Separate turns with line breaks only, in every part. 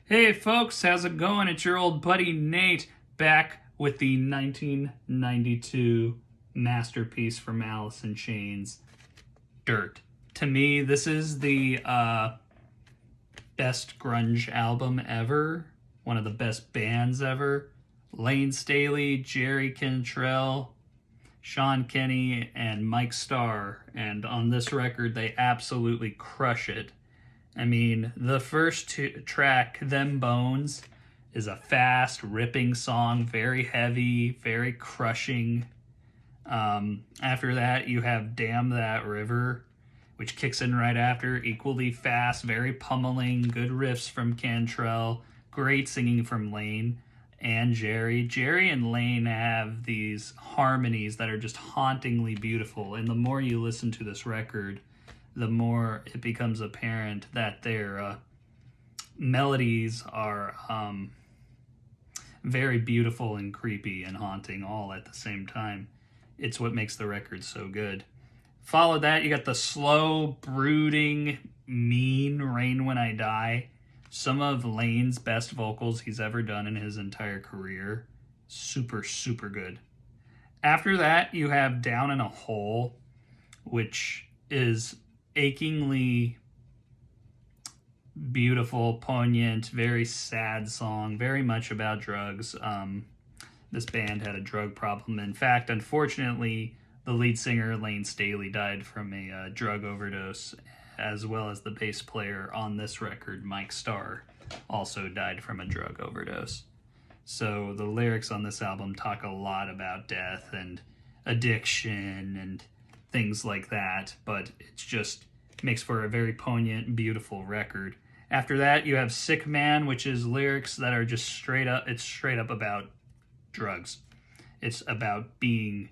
Hey folks, how's it going? It's your old buddy Nate back with the 1992 masterpiece from Alice in Chains, Dirt. To me, this is the best grunge album ever, one of the best bands ever. Lane Staley, Jerry Cantrell, Sean Kinney, and Mike Starr. And on this record, they absolutely crush it. I mean, the first track, Them Bones, is a fast, ripping song, very heavy, very crushing. After that, you have Damn That River, which kicks in right after, equally fast, very pummeling, good riffs from Cantrell, great singing from Lane and Jerry. Jerry and Lane have these harmonies that are just hauntingly beautiful, and the more you listen to this record, the more it becomes apparent that their melodies are very beautiful and creepy and haunting all at the same time. It's what makes the record so good. Follow that, you got the slow, brooding, mean Rain When I Die. Some of Lane's best vocals he's ever done in his entire career. Super, super good. After that, you have Down in a Hole, which is achingly beautiful, poignant, very sad song, very much about drugs. This band had a drug problem. In fact, unfortunately, the lead singer, Lane Staley, died from a drug overdose, as well as the bass player on this record, Mike Starr, also died from a drug overdose. So the lyrics on this album talk a lot about death and addiction and things like that, but it's just makes for a very poignant, beautiful record. After that, you have Sick Man, which is lyrics that are just straight up, it's straight up about drugs. It's about being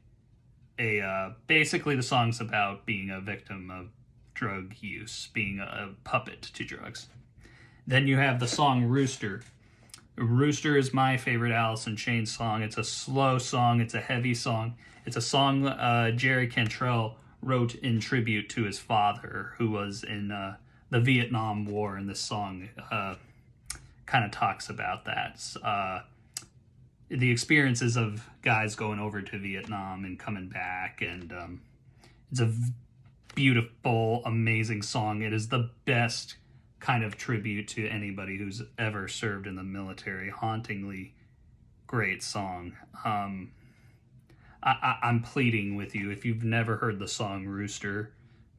basically the song's about being a victim of drug use, being a puppet to drugs. Then you have the song Rooster. Rooster is my favorite Alice in Chains song. It's a slow song, it's a heavy song. It's a song Jerry Cantrell wrote in tribute to his father, who was in the Vietnam War, and this song kind of talks about that. The experiences of guys going over to Vietnam and coming back, and it's a beautiful, amazing song. It is the best kind of tribute to anybody who's ever served in the military. Hauntingly great song. I'm pleading with you, if you've never heard the song Rooster,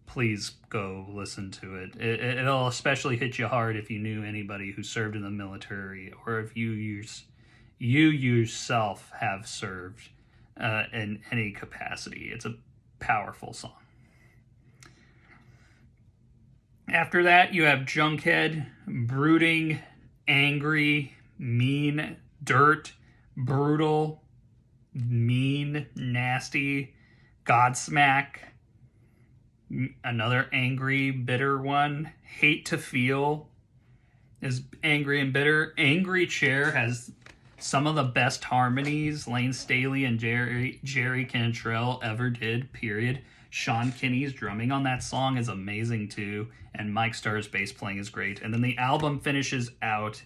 please go listen to it. It'll especially hit you hard if you knew anybody who served in the military, or if you yourself have served in any capacity. It's a powerful song. After that, you have Junkhead, brooding, angry, mean, dirt, brutal, mean, nasty, Godsmack, another angry, bitter one. Hate to Feel is angry and bitter. Angry Chair has some of the best harmonies Lane Staley and Jerry Cantrell ever did, period. Sean Kinney's drumming on that song is amazing too, and Mike Starr's bass playing is great. And then the album finishes out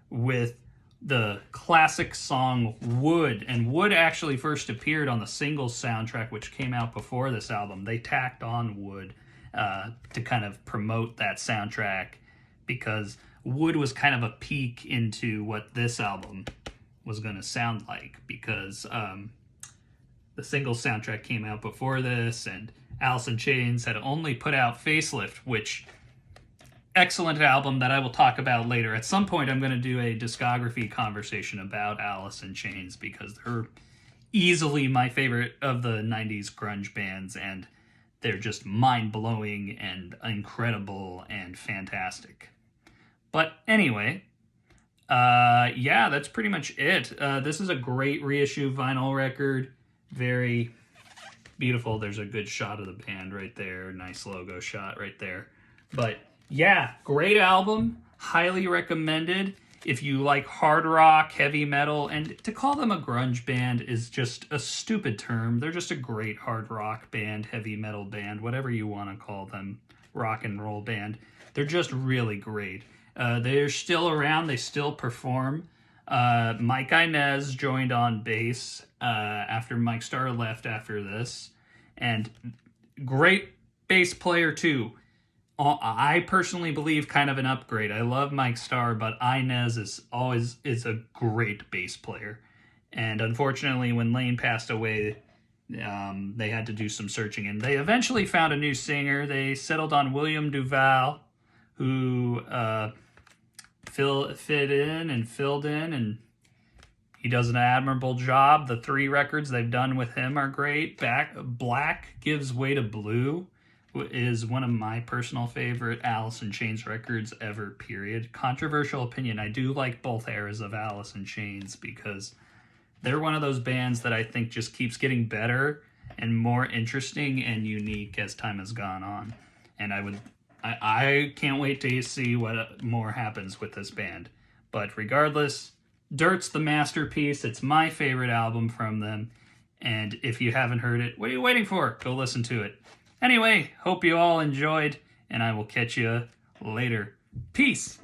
with the classic song Wood, and Wood actually first appeared on the Singles soundtrack, which came out before this album. They tacked on Wood to kind of promote that soundtrack, because Wood was kind of a peek into what this album was going to sound like, because the Singles soundtrack came out before this, and Alice in Chains had only put out Facelift, which excellent album that I will talk about later. At some point, I'm going to do a discography conversation about Alice in Chains, because they're easily my favorite of the 90s grunge bands, and they're just mind-blowing and incredible and fantastic. But anyway, yeah, that's pretty much it. This is a great reissue vinyl record. Very beautiful. There's a good shot of the band right there. Nice logo shot right there. But yeah, great album. Highly recommended. If you like hard rock, heavy metal, and to call them a grunge band is just a stupid term. They're just a great hard rock band, heavy metal band, whatever you want to call them, rock and roll band. They're just really great. They're still around. They still perform. Mike Inez joined on bass after Mike Starr left after this. And great bass player, too. I personally believe kind of an upgrade. I love Mike Starr, but Inez is a great bass player. And unfortunately, when Lane passed away, they had to do some searching, and they eventually found a new singer. They settled on William Duval, who filled in, and he does an admirable job. The 3 records they've done with him are great. Black Gives Way to Blue is one of my personal favorite Alice in Chains records ever, period. Controversial opinion, I do like both eras of Alice in Chains because they're one of those bands that I think just keeps getting better and more interesting and unique as time has gone on. And I can't wait to see what more happens with this band. But regardless, Dirt's the masterpiece. It's my favorite album from them. And if you haven't heard it, what are you waiting for? Go listen to it. Anyway, hope you all enjoyed, and I will catch you later. Peace!